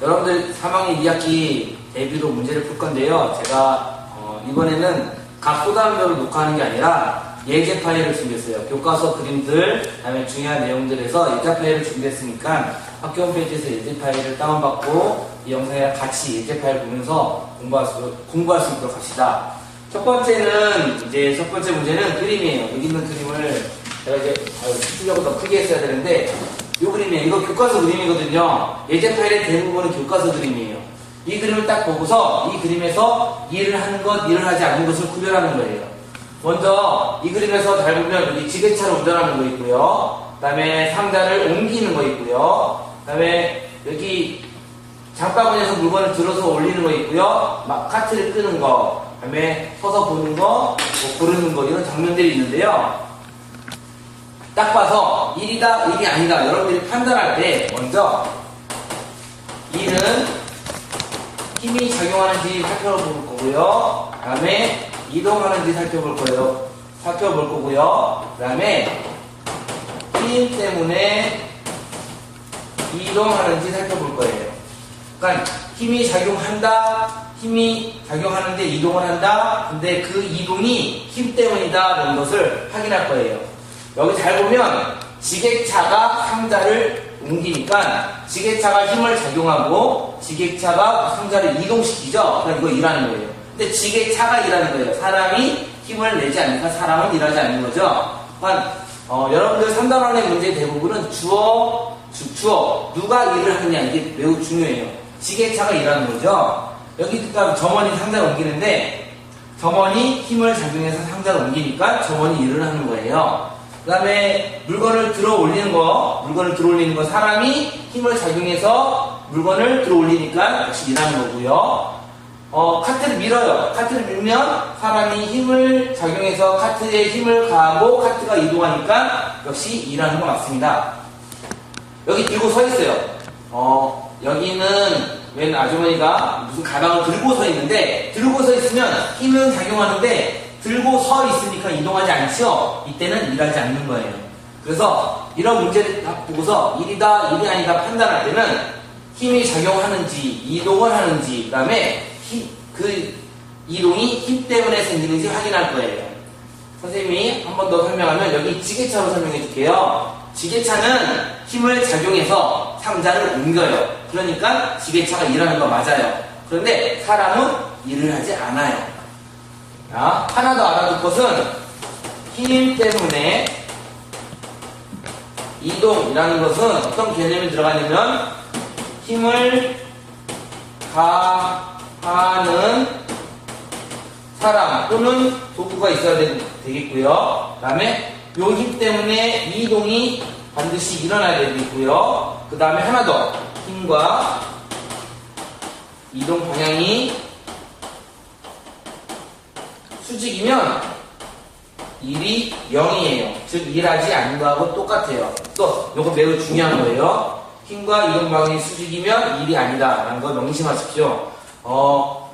여러분들 3학년 2학기 대비로 문제를 풀 건데요. 제가 이번에는 각 소단별로 녹화하는 게 아니라 예제 파일을 준비했어요. 교과서 그림들, 그다음에 중요한 내용들에서 예제 파일을 준비했으니까 학교 홈페이지에서 예제 파일을 다운받고 이 영상이랑 같이 예제 파일 보면서 공부할 수 있도록 합시다. 첫 번째 문제는 그림이에요. 여기 있는 그림을 제가 이제 수준력을 더 크게 했어야 되는데 이 그림이에요. 이거 교과서 그림이거든요. 예제 파일의 대부분은 교과서 그림이에요. 이 그림을 딱 보고서 이 그림에서 일을 하는 것, 일을 하지 않는 것을 구별하는 거예요. 먼저 이 그림에서 잘 보면 여기 지게차를 운전하는 거 있고요. 그 다음에 상자를 옮기는 거 있고요. 그 다음에 여기 장바구니에서 물건을 들어서 올리는 거 있고요. 막 카트를 끄는 거, 그 다음에 서서 보는 거, 뭐 고르는 거, 이런 장면들이 있는데요. 딱 봐서 일이다, 일이 아니다. 여러분들이 판단할 때 먼저 일은 힘이 작용하는지 살펴볼 거고요. 그 다음에 이동하는지 살펴볼 거고요. 그 다음에 힘 때문에 이동하는지 살펴볼 거예요. 그러니까 힘이 작용하는데 이동을 한다. 근데 그 이동이 힘 때문이다라는 것을 확인할 거예요. 여기 잘 보면 지게차가 상자를 옮기니까 지게차가 힘을 작용하고 지게차가 상자를 이동시키죠. 그러니까 이거 일하는 거예요. 근데 지게차가 일하는 거예요. 사람이 힘을 내지 않으니까 사람은 일하지 않는 거죠. 그러니까 여러분들 3단원의 문제 대부분은 주어, 주추어 누가 일을 하느냐 이게 매우 중요해요. 지게차가 일하는 거죠. 여기 점원이 상자를 옮기는데 점원이 힘을 작용해서 상자를 옮기니까 점원이 일을 하는 거예요. 그 다음에 물건을 들어 올리는 거 사람이 힘을 작용해서 물건을 들어 올리니까 역시 일하는 거고요. 카트를 밀어요. 카트를 밀면 사람이 힘을 작용해서 카트에 힘을 가하고 카트가 이동하니까 역시 일하는 거 맞습니다. 여기 들고 서 있어요. 여기는 웬 아주머니가 무슨 가방을 들고 서 있는데 들고 서 있으면 힘은 작용하는데 들고 서 있으니까 이동하지 않죠? 이때는 일하지 않는 거예요. 그래서 이런 문제를 딱 보고서 일이다, 일이 아니다 판단할 때는 힘이 작용하는지, 이동을 하는지, 그 다음에 그 이동이 힘 때문에 생기는지 확인할 거예요. 선생님이 한 번 더 설명하면 여기 지게차로 설명해 줄게요. 지게차는 힘을 작용해서 상자를 옮겨요. 그러니까 지게차가 일하는 거 맞아요. 그런데 사람은 일을 하지 않아요. 자, 하나 더 알아둘 것은 힘 때문에 이동이라는 것은 어떤 개념이 들어가냐면 힘을 가하는 사람 또는 도구가 있어야 되겠고요. 그 다음에 이 힘 때문에 이동이 반드시 일어나야 되겠고요. 그 다음에 하나 더 힘과 이동 방향이 수직이면 일이 0이에요. 즉 일하지 않는 거하고 똑같아요. 또 이거 매우 중요한 거예요. 힘과 이동 방향이 수직이면 일이 아니다 라는 거 명심하십시오.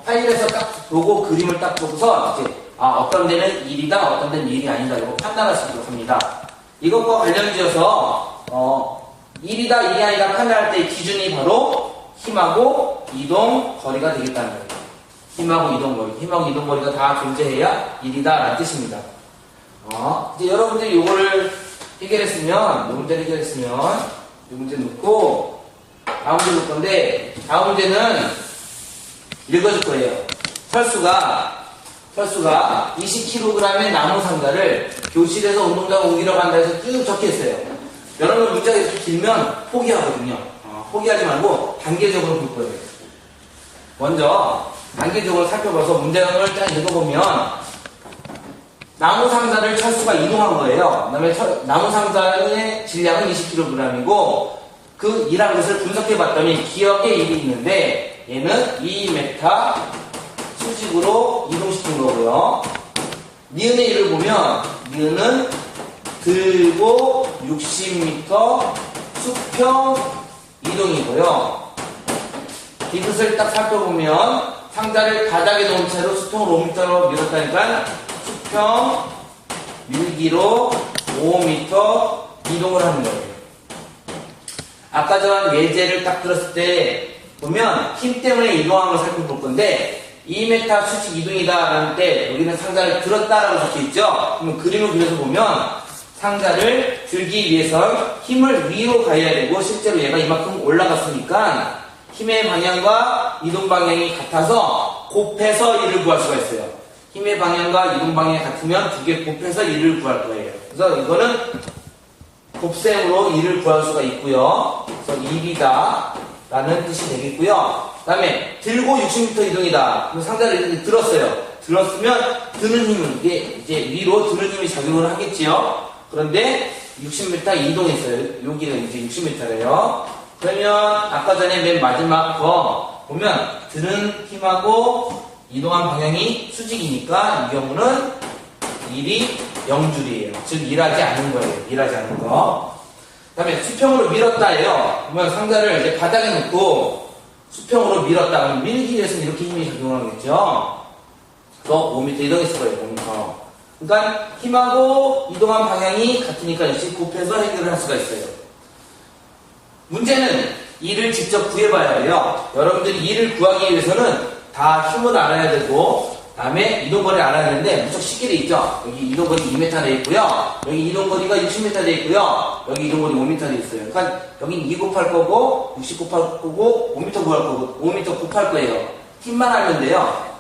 파일에서 딱 보고 그림을 딱 보고서 이제 어떤 데는 일이다 어떤 데는 일이 아니다 이거 판단할 수 있도록 합니다. 이것과 관련지어서 일이다 일이 아니다 판단할 때의 기준이 바로 힘하고 이동 거리가 되겠다는 거예요. 힘하고 이동 거리가 다 존재해야 일이다 라는 뜻입니다. 이제 여러분들이 요거를 해결했으면 이 문제 놓고 다음 문제 놓을 건데 다음 문제는 읽어줄 거예요. 철수가 20kg의 나무 상자를 교실에서 운동장 옮기러 간다 해서 쭉 적혀있어요. 여러분 문제가 이렇게 길면 포기하거든요. 포기하지 말고 단계적으로 볼 거예요. 먼저 단계적으로 살펴봐서 문제를 딱 읽어보면 나무 상자를 철수가 이동한 거예요. 그 다음에 나무 상자의 질량은 20kg이고 그 일한 것을 분석해봤더니 기억에 일이 있는데 얘는 2m 수직으로 이동시킨 거고요. 니은의 일을 보면 니은은 들고 60m 수평 이동이고요. 이것을 딱 살펴보면 상자를 바닥에 놓은 채로 수평을 5m로 밀었다니까 수평 밀기로 5m 이동을 하는 거예요. 아까 전 예제를 딱 들었을 때 보면 힘 때문에 이동한 걸 살펴볼 건데 2m 수직 이동이다 라는 때 여기는 상자를 들었다라고 적혀있죠. 그러면 그림을 그려서 보면 상자를 들기 위해서 힘을 위로 가해야 되고 실제로 얘가 이만큼 올라갔으니까 힘의 방향과 이동 방향이 같아서 곱해서 이를 구할 수가 있어요. 힘의 방향과 이동 방향이 같으면 두 개 곱해서 이를 구할 거예요. 그래서 이거는 곱셈으로 이를 구할 수가 있고요. 그래서 1이다 라는 뜻이 되겠고요. 그 다음에 들고 60m 이동이다. 그럼 상자를 이렇게 들었어요. 들었으면 드는 힘은 이제 위로 드는 힘이 작용을 하겠지요. 그런데 60m 이동했어요. 여기는 이제 60m래요. 그러면 아까 전에 맨 마지막 거 보면 드는 힘하고 이동한 방향이 수직이니까 이 경우는 1이 0줄이에요. 즉 일하지 않는 거예요. 일하지 않는 거. 그 다음에 수평으로 밀었다예요. 그러면 상자를 이제 바닥에 놓고 수평으로 밀었다. 그러면 밀기 위해서는 이렇게 힘이 작용하겠죠. 그래서 5m 이동했을 거예요. 5m. 그러니까 힘하고 이동한 방향이 같으니까 역시 곱해서 해결을 할 수가 있어요. 문제는 이를 직접 구해봐야 돼요. 여러분들이 이를 구하기 위해서는 다 힘을 알아야 되고 다음에 이동거리를 알아야 되는데 무척 쉽게 돼 있죠. 여기 이동거리 2m 돼 있고요. 여기 이동거리가 60m 돼 있고요. 여기 이동거리 5m 돼 있어요. 그러니까 여긴 2 곱할 거고 60 곱할 거고 5m 구할 거고 5m 곱할 거예요. 힘만 알면 돼요.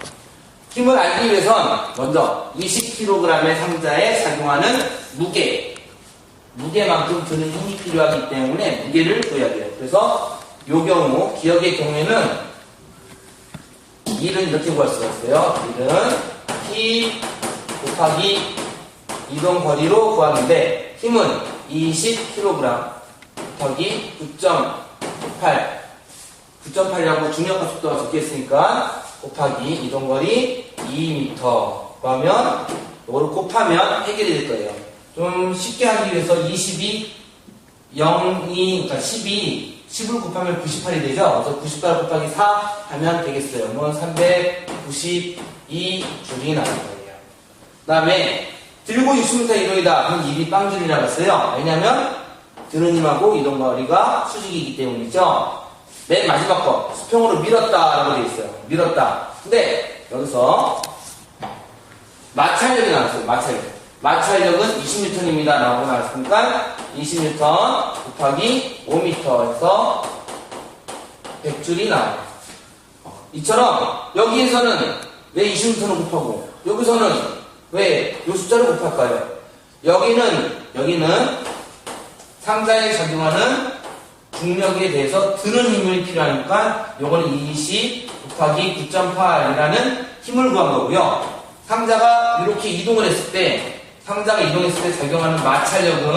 힘을 알기 위해선 먼저 20kg의 상자에 작용하는 무게만큼 드는 힘이 필요하기 때문에 무게를 구해야 돼요. 그래서 이 경우 기억의 경우에는 1은 이렇게 구할 수가 있어요. 1은 힘 곱하기 이동거리로 구하는데 힘은 20kg 곱하기 9.8이라고 중력과 속도가 적혀있으니까 곱하기 이동거리 2m 그러면 이거를 곱하면 해결이 될 거예요. 좀 쉽게 하기 위해서 20이 0이 그러니까 10을 곱하면 98이 되죠. 그래서 98 곱하기 4 하면 되겠어요. 그러면 392 줄이 나올 거예요. 그 다음에 들고 60m 이동이다. 그럼 입이 빵줄이라고 했어요. 왜냐면 드는 힘하고 이동거리가 수직이기 때문이죠. 맨 마지막 거 수평으로 밀었다라고 되어 있어요. 밀었다. 근데 여기서 마찰력이 나왔어요. 마찰력은 20N입니다. 라고 나왔으니까 20N 곱하기 5m 해서 100줄이 나와요. 이처럼 여기에서는 왜 20N을 곱하고 여기서는 왜 이 숫자를 곱할까요? 여기는 상자에 작용하는 중력에 대해서 드는 힘이 필요하니까 요거는 20 곱하기 9.8이라는 힘을 구한 거고요. 상자가 이렇게 이동을 했을 때 작용하는 마찰력은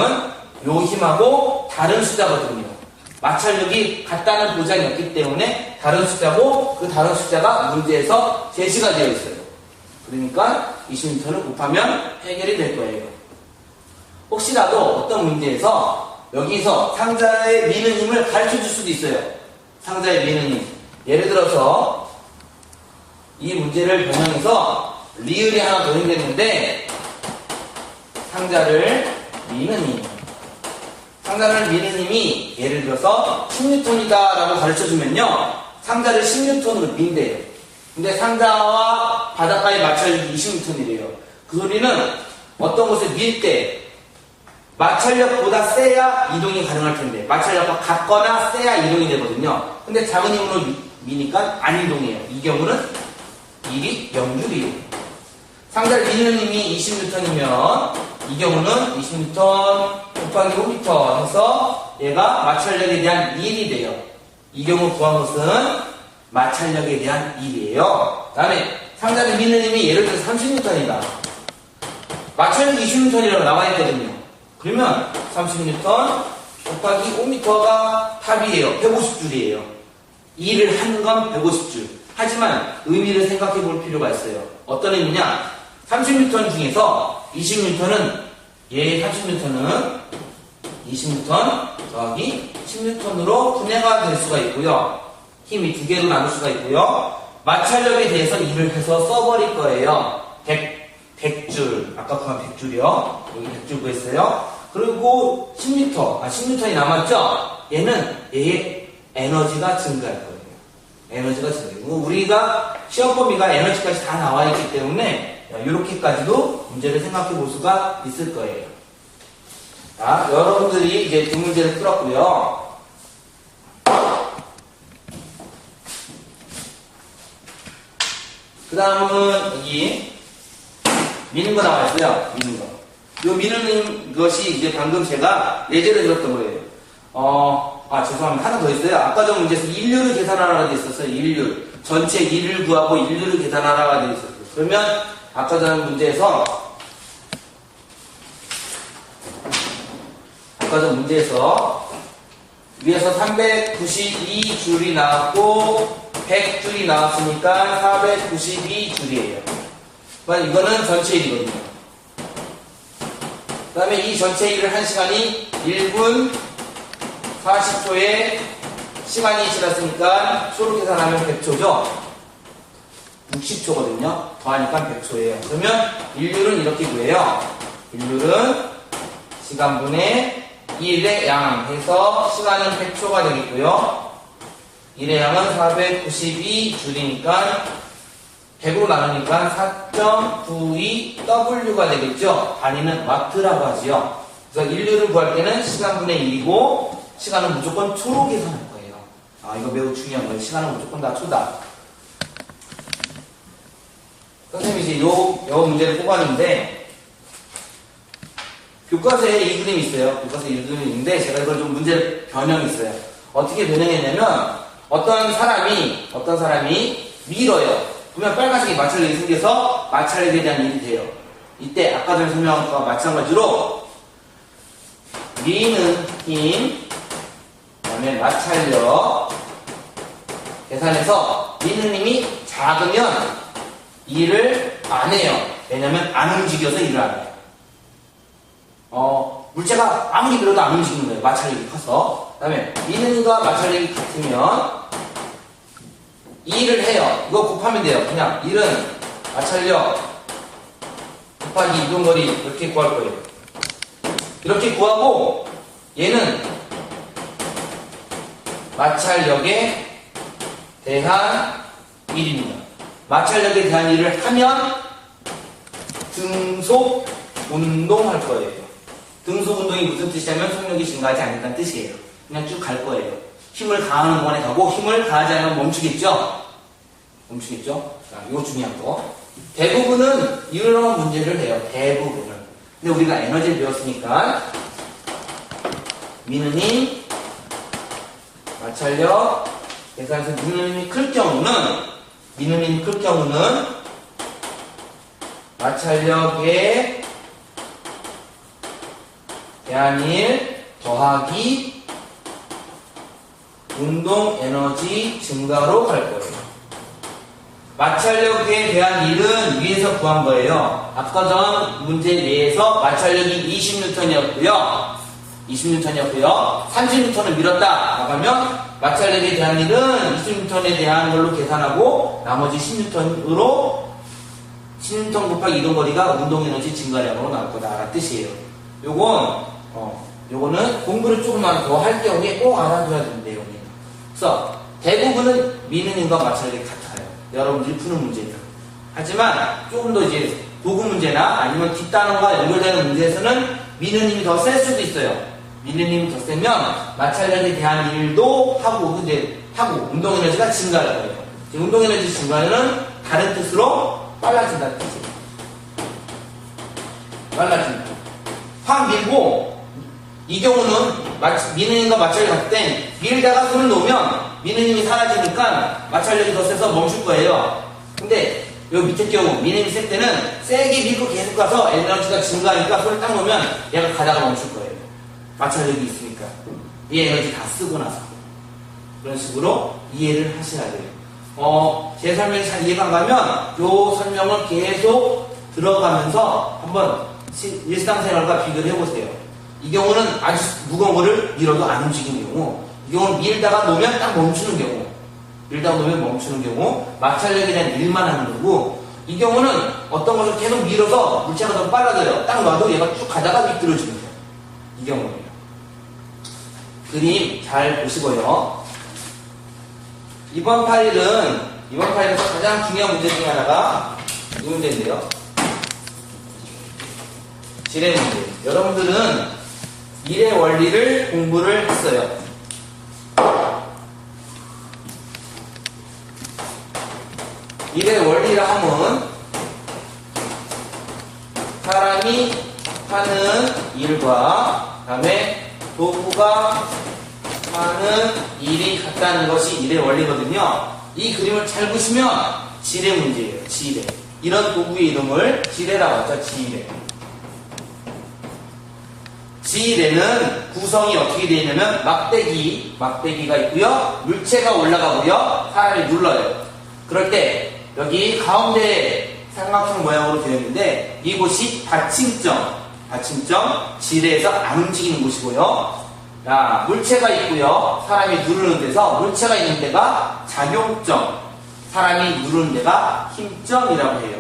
요 힘하고 다른 숫자거든요. 마찰력이 같다는 보장이 없기 때문에 다른 숫자고 그 다른 숫자가 문제에서 제시가 되어 있어요. 그러니까 20m를 곱하면 해결이 될 거예요. 혹시라도 어떤 문제에서 여기서 상자의 미는 힘을 가르쳐 줄 수도 있어요. 상자의 미는 힘. 예를 들어서 이 문제를 변형해서 리을이 하나 더 생겼는데 상자를 미는 힘이 예를 들어서 10N이다 라고 가르쳐 주면요. 상자를 10N으로 민대요. 근데 상자와 바닷가의 마찰력이 20N이래요. 그 소리는 어떤 곳을 밀 때 마찰력보다 세야 이동이 가능할 텐데 마찰력과 같거나 세야 이동이 되거든요. 근데 작은 힘으로 미니까 안 이동해요. 이 경우는 1이 0줄이에요. 상자를 미는 힘이 20N이면 이 경우는 20N 곱하기 5m 해서 얘가 마찰력에 대한 1이 돼요. 이 경우 구한 것은 마찰력에 대한 1이에요. 그 다음에 상자를 미는 힘이 예를 들어서 30N이다. 마찰력이 20N이라고 나와 있거든요. 그러면 30N 곱하기 5m가 답이에요. 150줄이에요. 2를 한 건 150줄. 하지만 의미를 생각해 볼 필요가 있어요. 어떤 의미냐? 30N 중에서 20N은 20N 더하기 10N으로 분해가 될 수가 있고요. 힘이 두 개로 나눌 수가 있고요. 마찰력에 대해서 2를 해서 써버릴 거예요. 100줄. 아까 그만 100줄이요. 여기 100줄 구했어요. 그리고 10N이 남았죠? 얘의 에너지가 증가할 거예요. 에너지가 증가해요. 우리가 시험 범위가 에너지까지 다 나와 있기 때문에 이렇게까지도 문제를 생각해 볼 수가 있을 거예요. 자, 여러분들이 이제 두 문제를 풀었고요. 그 다음은 여기 미는 거 나와 있어요. 미는 거. 요 미는 것이 이제 방금 제가 예제를 들었던 거예요. 죄송합니다. 하나 더 있어요. 아까 전 문제에서 인류를 계산하라고 되어 있었어요. 인류. 전체 일을 구하고 인류를 계산하라고 되어 있었어요. 그러면 아까 전 문제에서 위에서 392줄이 나왔고 100줄이 나왔으니까 492줄이에요. 이거는 전체 일이거든요. 그 다음에 이 전체 일을 한 시간이 1분 40초에 시간이 지났으니까 초로 계산하면 100초죠. 60초거든요. 더하니까 100초예요. 그러면 인류는 이렇게 구해요. 인류는 시간분의 1의 양 해서 시간은 100초가 되겠고요. 1의 양은 492줄이니까 100으로 나누니까 4.92W가 되겠죠. 단위는 와트라고 하지요. 그래서 인류를 구할 때는 시간분의 1이고 시간은 무조건 초로 계산할 거예요. 이거 매우 중요한 거예요. 시간은 무조건 다 초다. 선생님이 이제 요 문제를 뽑았는데 교과서에 이 그림이 있어요. 교과서에 이 그림이 있는데 제가 이걸 좀 문제 변형이 있어요. 어떻게 변형했냐면 어떤 사람이 밀어요. 보면 빨간색이 마찰력이 생겨서 마찰력에 대한 일이 돼요. 이때 아까 전에 설명한 것과 마찬가지로 미는 힘, 그 다음에 마찰력 계산해서 미는 힘이 작으면 일을 안 해요. 왜냐면 안 움직여서 일을 안 해요. 물체가 아무리 밀어도 안 움직이는 거예요. 마찰력이 커서. 그 다음에 미는 힘과 마찰력이 같으면 일을 해요. 이거 곱하면 돼요. 그냥 일은 마찰력 곱하기 이동거리 이렇게 구할 거예요. 이렇게 구하고 얘는 마찰력에 대한 일입니다. 마찰력에 대한 일을 하면 등속 운동할 거예요. 등속 운동이 무슨 뜻이냐면 속력이 증가하지 않는다는 뜻이에요. 그냥 쭉 갈 거예요. 힘을 가하는 동안에 가고 힘을 가하지 않으면 멈추겠죠? 자, 이거 중요한 거. 대부분은 이런 문제를 해요. 대부분은. 근데 우리가 에너지를 배웠으니까 미는 힘, 마찰력 계산해서 미는 힘이 클 경우는 마찰력에 대한 일 더하기 운동 에너지 증가로 갈 거예요. 마찰력에 대한 일은 위에서 구한 거예요. 아까 전 문제 내에서 마찰력이 20N이었고요. 30N을 밀었다 나가면 마찰력에 대한 일은 20N에 대한 걸로 계산하고 나머지 10N으로 10N 곱하기 이동거리가 운동에너지 증가량으로 나올 거다 라는 뜻이에요. 요거는 공부를 조금만 더 할 경우에 꼭 알아둬야 되는 내용이에요. 그래서 대부분은 미는 힘과 마찰력이 같아요. 여러분들이 푸는 문제는. 하지만 조금 더 이제 도구 문제나 아니면 뒷단원과 연결되는 문제에서는 미는 힘이 더 셀 수도 있어요. 미는 힘이 더 세면 마찰력에 대한 일도 하고 운동에너지가 증가할 거예요. 운동에너지 증가는 다른 뜻으로 빨라진다는 뜻이에요. 빨라진다. 확 밀고 이 경우는 미는 힘과 마찰력이 같을 땐 밀다가 손을 놓으면 미는 힘이 사라지니까 마찰력이 더 세서 멈출 거예요. 근데 여기 밑에 경우 미는 힘이 셀 때는 세게 밀고 계속 가서 에너지가 증가하니까 손을 딱 놓으면 얘가 가다가 멈출 거예요. 마찰력이 있으니까 이 에너지 다 쓰고 나서 그런 식으로 이해를 하셔야 돼요. 제 설명이 잘 이해가 안 가면 이 설명을 계속 들어가면서 한번 일상생활과 비교를 해보세요. 이 경우는 아주 무거운 거를 밀어도 안 움직이는 경우, 이 경우는 밀다가 놓으면 딱 멈추는 경우, 마찰력에 대한 일만 하는 거고, 이 경우는 어떤 것을 계속 밀어서 물체가 더 빨라져요. 딱 놔도 얘가 쭉 가다가 미끄러지는 거예요. 이 경우는. 그림 잘 보시고요. 이번 파일에서 가장 중요한 문제 중에 하나가 이 문제인데요. 지뢰 문제. 여러분들은 일의 원리를 공부를 했어요. 일의 원리라 함은 사람이 하는 일과 그다음에 도구가 하는 일이 같다는 것이 일의 원리거든요. 이 그림을 잘 보시면 지뢰 문제예요. 지뢰. 이런 도구의 이름을 지뢰라고 하죠. 지뢰. 지뢰는 구성이 어떻게 되어 있냐면 막대기가 있고요. 물체가 올라가고요. 사람이 눌러요. 그럴 때 여기 가운데 삼각형 모양으로 되어 있는데 이곳이 받침점, 지뢰에서 안 움직이는 곳이고요. 자, 물체가 있고요. 사람이 누르는 데서 물체가 있는 데가 작용점, 사람이 누르는 데가 힘점이라고 해요.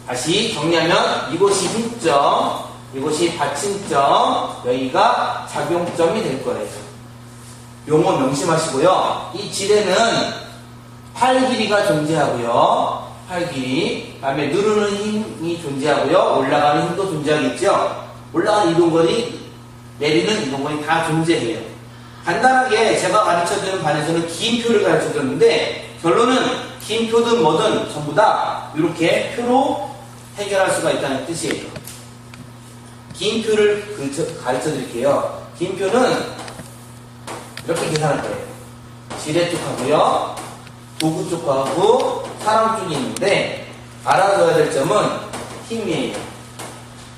다시 정리하면 이곳이 힘점, 이곳이 받침점, 여기가 작용점이 될 거예요. 용어 명심하시고요. 이 지뢰는 팔 길이가 존재하고요. 팔 길이, 그 다음에 누르는 힘이 존재하고요. 올라가는 힘도 존재하겠죠. 올라가는 이동거리, 내리는 이동거리 다 존재해요. 간단하게 제가 가르쳐주는 반에서는 기인표를 가르쳐줬는데 결론은 기인표든 뭐든 전부 다 이렇게 표로 해결할 수가 있다는 뜻이에요. 기인표를 가르쳐드릴게요. 기인표는 이렇게 계산할 거예요. 지뢰 쪽하고요. 도구 쪽하고 사람 쪽이 있는데 알아둬야 될 점은 힘이에요.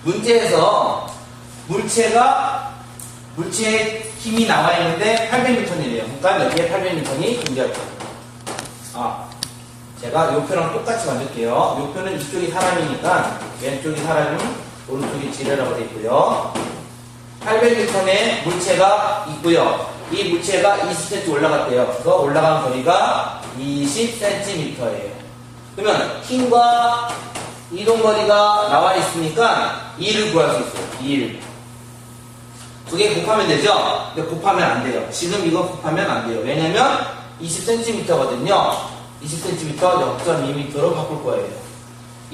문제에서 물체의 힘이 나와 있는데 800N이래요. 그러니까 여기에 800N이 존재할 거예요. 제가 이 표랑 똑같이 만들게요. 이 표는 이쪽이 사람이니까 왼쪽이 사람이 오른쪽이 지뢰라고 되어 있고요. 800N의 물체가 있고요. 이 물체가 20cm 올라갔대요. 그래서 올라간 거리가 20cm예요. 그러면 힘과 이동거리가 나와 있으니까 2를 구할 수 있어요. 2를. 두 개 곱하면 되죠? 근데 곱하면 안 돼요. 지금 이거 곱하면 안 돼요. 왜냐면 20cm거든요. 20cm 0.2m로 바꿀 거예요.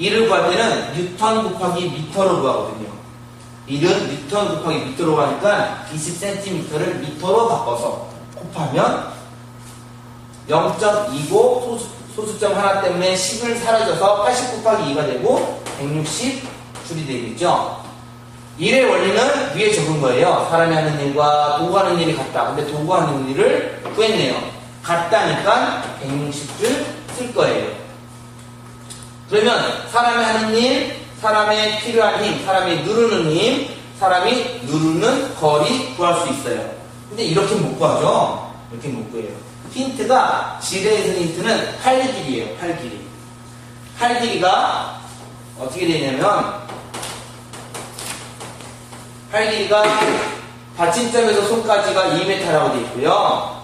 2를 구할 때는 뉴턴 곱하기 미터로 구하거든요. 1은 뉴턴 곱하기 미터로 하니까 20cm를 미터로 바꿔서 곱하면 0.25 소수점 하나 때문에 10을 사라져서 80 곱하기 2가 되고 160줄이 되겠죠. 일의 원리는 위에 적은 거예요. 사람이 하는 일과 도구 하는 일이 같다. 근데 도구 하는 일을 구했네요. 같다니까 160줄 쓸 거예요. 그러면 사람이 하는 일, 사람의 필요한 힘, 사람이 누르는 힘, 사람이 누르는 거리 구할 수 있어요. 근데 이렇게 못 구하죠? 이렇게 못 구해요. 힌트가, 지뢰에서 힌트는 팔 길이에요. 팔 길이. 팔 길이가 어떻게 되냐면 팔 길이가 받침점에서 손까지가 2m라고 되어 있고요.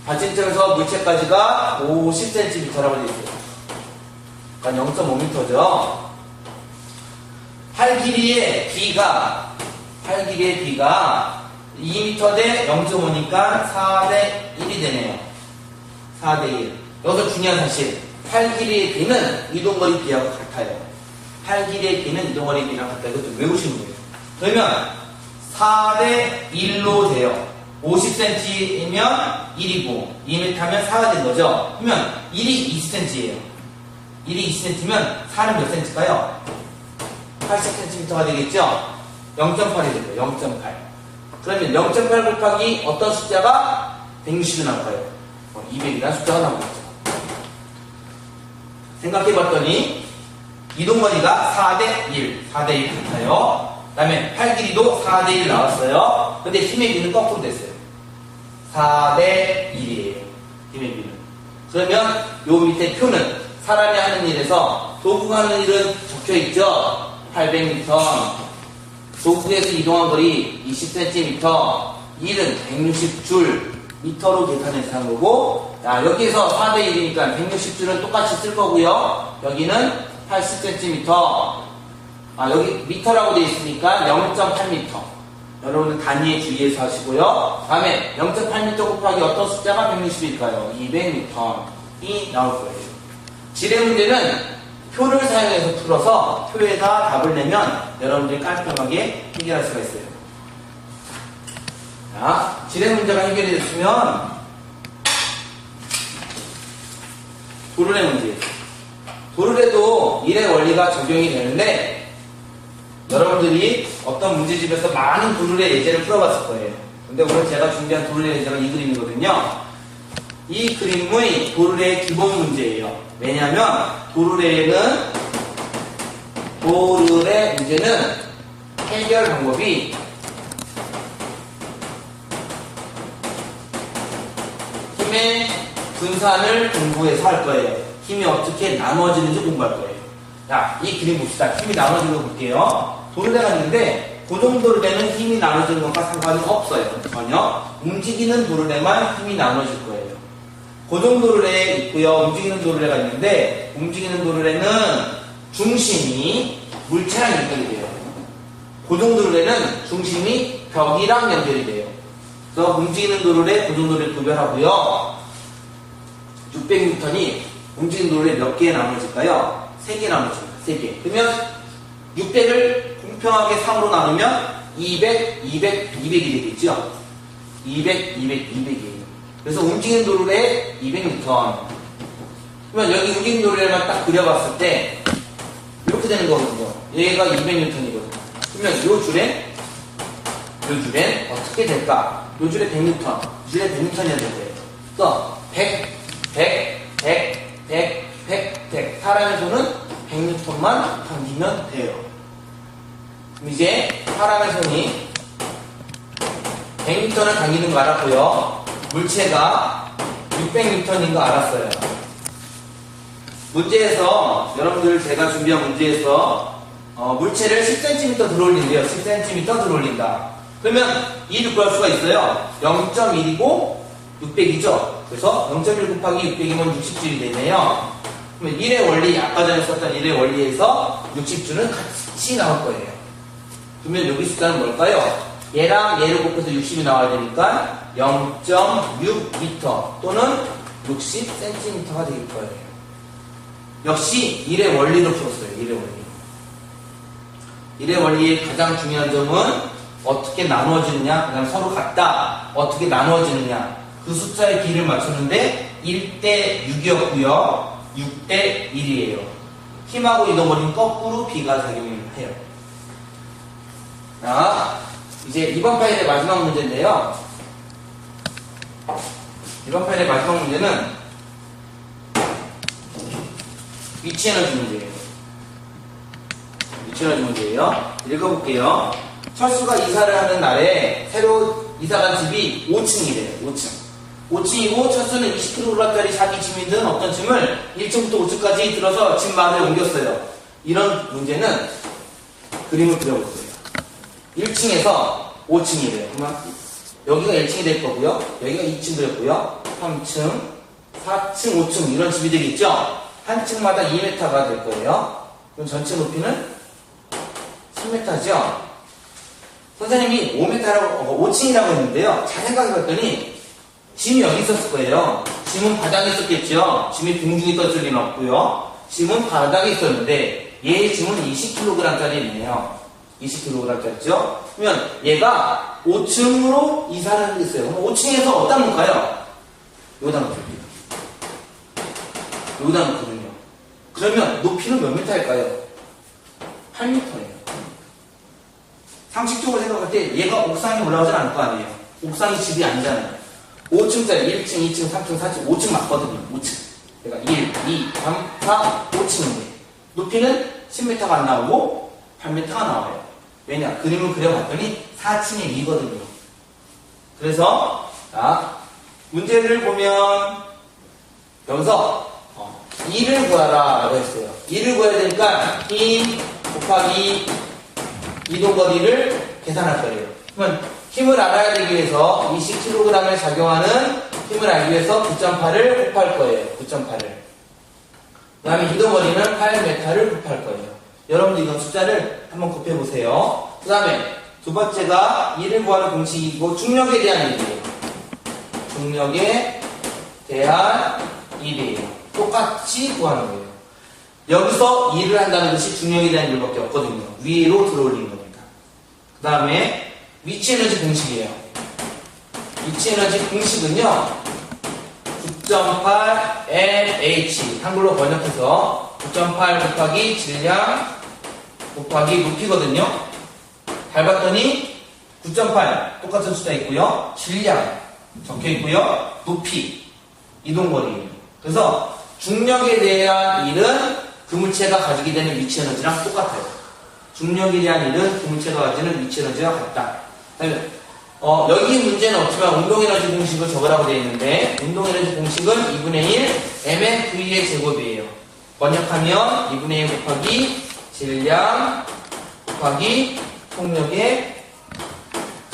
받침점에서 물체까지가 50cm라고 되어 있어요. 그러니까 0.5m죠. 팔 길이의 B가 2m 대 0.5니까 4대 1이 되네요. 4대 1. 여기서 중요한 사실, 팔 길이의 B는 이동거리 B하고 같아요. 팔 길이의 B는 이동거리 B랑 같다. 이것도 외우시는 거예요. 그러면 4대 1로 돼요. 50cm이면 1이고 2m면 4가 된 거죠. 그러면 1이 20cm예요. 1이 20cm면 4는 몇 cm일까요? 80cm가 되겠죠? 0.8이 되죠. 0.8. 그러면 0.8 곱하기 어떤 숫자가 160이 나올까요? 200이라는 숫자가 나오겠죠. 생각해봤더니 이동거리가 4대 1, 4대 1 같아요. 그 다음에 팔 길이도 4대 1 나왔어요. 근데 힘의 비는 거꾸로 됐어요. 4대 1이에요. 힘의 비는. 그러면 요 밑에 표는 사람이 하는 일에서 도구가 하는 일은 적혀있죠. 800m. 도구에서 이동한 거리 20cm. 1은 160줄. 미터로 계산해서 한 거고. 자, 여기에서 4대 1이니까 160줄은 똑같이 쓸 거고요. 여기는 80cm. 여기 미터라고 되어 있으니까 0.8m. 여러분들 단위에 주의해서 하시고요. 다음에 0.8m 곱하기 어떤 숫자가 160일까요? 200N이 나올 거예요. 지뢰 문제는 표를 사용해서 풀어서 표에다 답을 내면 여러분들이 깔끔하게 해결할 수가 있어요. 자, 지뢰 문제가 해결이 됐으면 도르래 문제. 도르래도 일의 원리가 적용이 되는데 여러분들이 어떤 문제집에서 많은 도르래 예제를 풀어봤을 거예요. 근데 오늘 제가 준비한 도르래 예제가 이 그림이거든요. 이 그림의 도르래의 기본 문제예요. 왜냐하면 도르래 문제는 해결 방법이 힘의 분산을 공부해서 할 거예요. 힘이 어떻게 나눠지는지 공부할 거예요. 자, 이 그림 봅시다. 힘이 나눠지는 거 볼게요. 도르래가 있는데 고정 도르래는 힘이 나눠지는 것과 상관이 없어요. 전혀. 움직이는 도르래만 힘이 나눠질 거예요. 고정 도르래 있고요. 움직이는 도르래가 있는데 움직이는 도르래는 중심이 물체랑 연결이 돼요. 고정 도르래는 중심이 벽이랑 연결이 돼요. 그래서 움직이는 도르래, 고정 도르래 구별하고요. 600N이 움직이는 도르래 몇 개 나눠질까요? 3개 나눠집니다. 3개. 그러면 600을 공평하게 3으로 나누면 200, 200, 200이 되겠죠? 200, 200, 200이에요. 그래서 움직이는 도르래 200N. 그러면 여기 움직이는 도르래만 딱 그려봤을 때 이렇게 되는 거거든요. 얘가 200N이거든요. 그러면 요 줄엔 어떻게 될까? 요 줄에 100N, 이 줄에 100N이어야 돼요. 그래서 100, 100, 100, 100, 100, 100. 사람의 손은 100N만 당기면 돼요. 그럼 이제 사람의 손이 100N을 당기는 거 알았고요. 물체가 600N인 거 알았어요. 문제에서, 여러분들 제가 준비한 문제에서 물체를 10cm 들어올린대요. 10cm 들어올린다. 그러면 2를 구할 수가 있어요. 0.1이고 600이죠. 그래서 0.1 곱하기 600이면 60줄이 되네요. 그러면 1의 원리, 아까 전에 썼던 1의 원리에서 60줄은 같이 나올 거예요. 그러면 여기 숫자는 뭘까요? 얘랑 얘를 곱해서 60이 나와야 되니까 0.6m 또는 60cm가 될 거예요. 역시 1의 원리로 풀었어요. 1의 원리. 1의 원리의 가장 중요한 점은 어떻게 나누어지느냐, 그 다음에 서로 같다, 어떻게 나누어지느냐, 그 숫자의 비를 맞추는데 1대 6이었고요 6대 1이에요. 힘하고 이동거리는 거꾸로 비가 작용해요. 자, 이제 이번 파일의 마지막 문제인데요. 이번 파일의 마지막 문제는 위치 에너지 문제예요. 위치 에너지 문제예요. 읽어볼게요. 철수가 이사를 하는 날에 새로 이사간 집이 5층이래요. 5층이고 철수는 20kg짜리 자기 짐이든 어떤 짐을 1층부터 5층까지 들어서 집 마을에 옮겼어요. 이런 문제는 그림을 그려보세요. 1층에서 5층이래요. 그러면 여기가 1층이 될 거고요. 여기가 2층 되었고요. 3층, 4층, 5층 이런 집이 되겠죠. 한 층마다 2m가 될 거예요. 그럼 전체 높이는 10m죠. 선생님이 5층이라고 했는데요. 잘 생각해봤더니 짐이 여기 있었을 거예요. 짐은 바닥에 있었겠죠. 짐이 둥둥이 떴을 리는 없고요. 짐은 바닥에 있었는데 얘의 짐은 20kg짜리네요. 20kg짜리죠. 그러면 얘가 5층으로 이사를 했어요. 그럼 5층에서 어디다 놓을까요? 여기다 놓을게요. 여기다 놓거든요. 그러면 높이는 몇 m일까요? 8m예요. 상식적으로 생각할 때 얘가 옥상에 올라가지 않을 거 아니에요. 옥상이 집이 아니잖아요. 5층짜리 1층, 2층, 3층, 4층, 5층 맞거든요. 5층. 그러니까 1, 2, 3, 4, 5층인데 높이는 10m가 안 나오고 8m가 나와요. 왜냐? 그림을 그려봤더니 4층의 위거든요. 그래서 자, 문제를 보면 여기서 2를 구하라 라고 했어요. 2를 구해야 되니까 힘 곱하기 이동거리를 계산할 거예요. 그러면 힘을 알아야 되기 위해서 20kg을 작용하는 힘을 알기 위해서 9.8을 곱할 거예요. 9.8을. 그 다음에 이동거리는 8m를 곱할 거예요. 여러분들 이건 숫자를 한번 곱해보세요. 그 다음에 두 번째가 E를 구하는 공식이고 중력에 대한 일이에요. 중력에 대한 일이에요. 똑같이 구하는 거예요. 여기서 일을 한다는 것이 중력에 대한 일밖에 없거든요. 위로 들어올리는 겁니다. 그 다음에 위치 에너지 공식이에요. 위치 에너지 공식은요, 9.8 LH, 한글로 번역해서 9.8 곱하기 질량 곱하기 높이거든요. 밟았더니 9.8 똑같은 숫자 있고요. 질량 적혀 있고요. 높이, 이동거리예요. 그래서 중력에 대한 일은 그물체가 가지게 되는 위치 에너지랑 똑같아요. 중력에 대한 일은 그물체가 가지는 위치 에너지와 같다. 여기 문제는 없지만 운동에너지 공식을 적으라고 되어 있는데, 운동에너지 공식은 2분의 1 mv의 제곱이에요. 번역하면 2분의 1 곱하기 질량 곱하기 속력의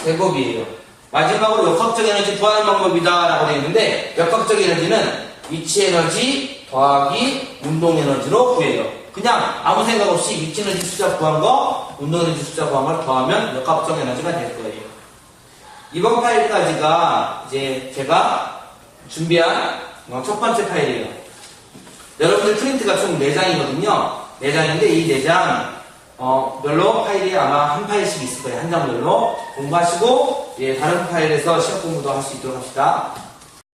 제곱이에요. 마지막으로 역학적 에너지 구하는 방법이다 라고 되어 있는데, 역학적 에너지는 위치 에너지 더하기 운동 에너지로 구해요. 그냥 아무 생각 없이 위치 에너지 숫자 구한 거, 운동 에너지 숫자 구한 걸 더하면 역학적 에너지가 될 거예요. 이번 파일까지가 이제 제가 준비한 첫 번째 파일이에요. 여러분들 프린트가 총 4장이거든요. 4장인데 이 4장 별로 파일이 아마 한 파일씩 있을 거예요. 한 장별로 공부하시고 다른 파일에서 시험 공부도 할 수 있도록 합시다.